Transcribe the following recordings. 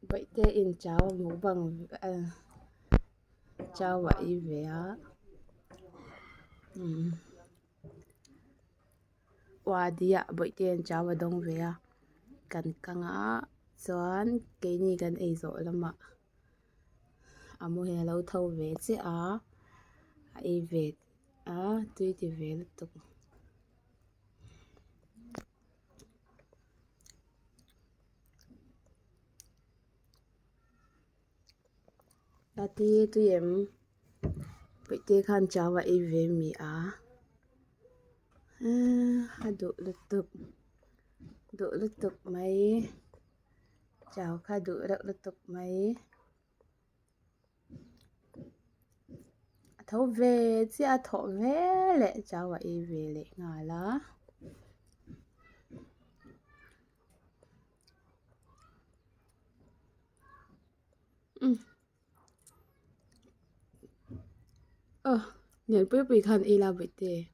vậy thế in cháu ngủ bằng cháu vậy về á qua đi ạ vậy thế in cháu vào đông về à cần căng á xoắn cái gì cần ấy rồi lắm ạ mua hè lâu thâu về chứ á ấy về tuy thì về là tục là thì tụi em vậy thế khăn cháu vậy về mi độ lụt tục mấy cháu khá độ lụt tục mấy thấu về chứ thọ về lệ cháu vậy về lệ ngài lá nhận bữa bị khăn y là vậy thế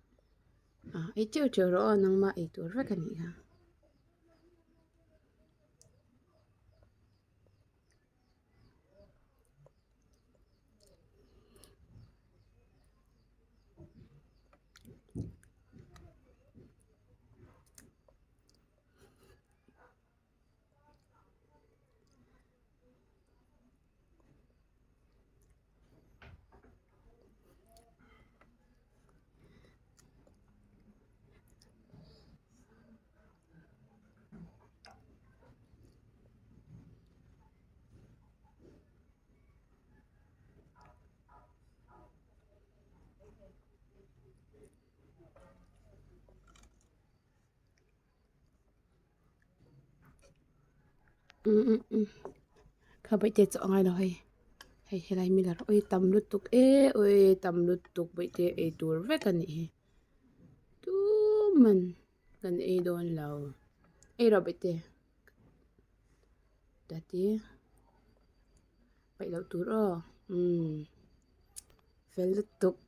ấy chưa rõ năng mà ấy tuổi rất cần ý ha khá vậy thế chọn ngay rồi hay lại mình là ôi tầm lụt tục ôi tầm lụt tục vậy thế ấy tuổi rất cần ý tu mình cần ý đón lâu ấy rồi vậy thế đã thế vậy lâu tuổi rồi phải lụt tục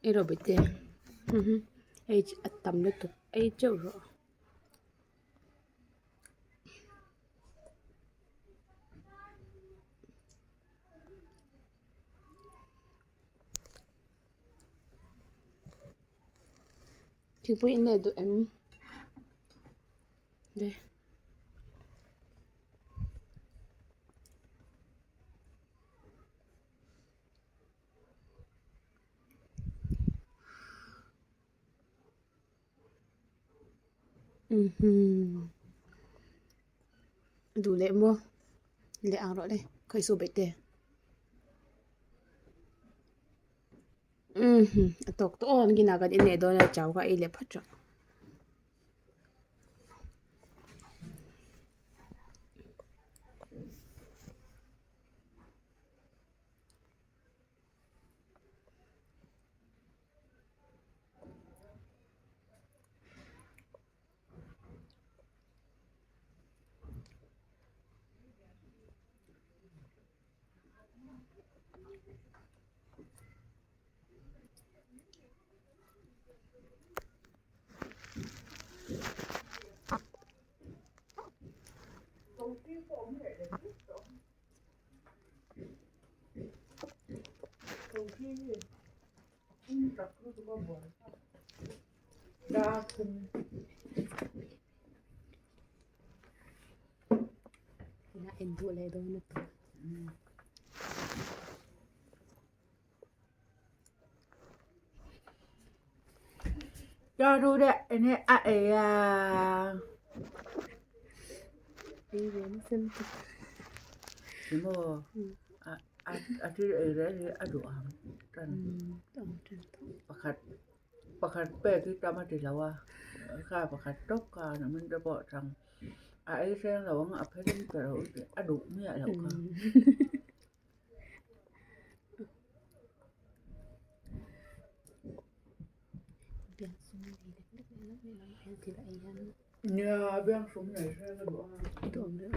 ấy rồi vậy thế ấy tầm lụt tục ấy chưa rồi thì bữa nay tụi em đây đủ lệ mua lệ áo đó đây khởi số bệ tiền tộc to on gina ga ine do na chau ga ile phacha na endu le do na cho ru đấy này đi đến xem đúng rồi Ati ere adu am tan Tong tong tong. pakat pe kita mati lawa ka pakat tok ka na min da bo tang ai sen lawa nga apelin pero adu mi ala ka Biang sum đi được được nó về làm em thì lại ăn nya biang sum nei sen la bo tuồng nữa.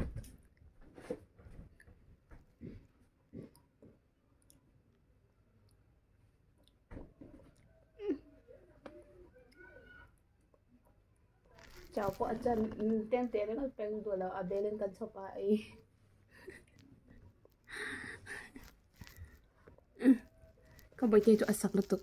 Chào vợ chân tên tên nóเป็นตัวเราเอาเบลนกันชอบไปก็ไปเจอตัวสักละตุก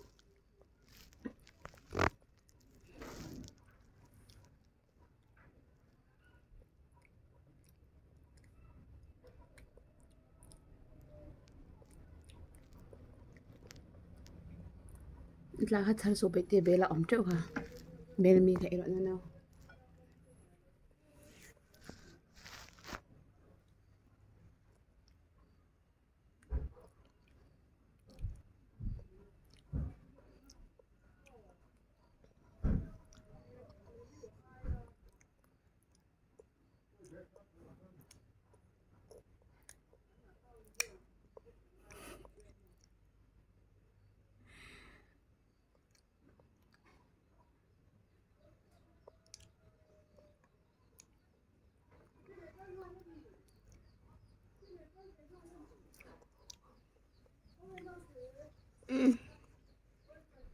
ลาฮัทชันสูบไปเตะเบลออมเจ้าค่ะเบลมีใครหรอกนั่นเนาะ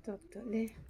จบตัวเลย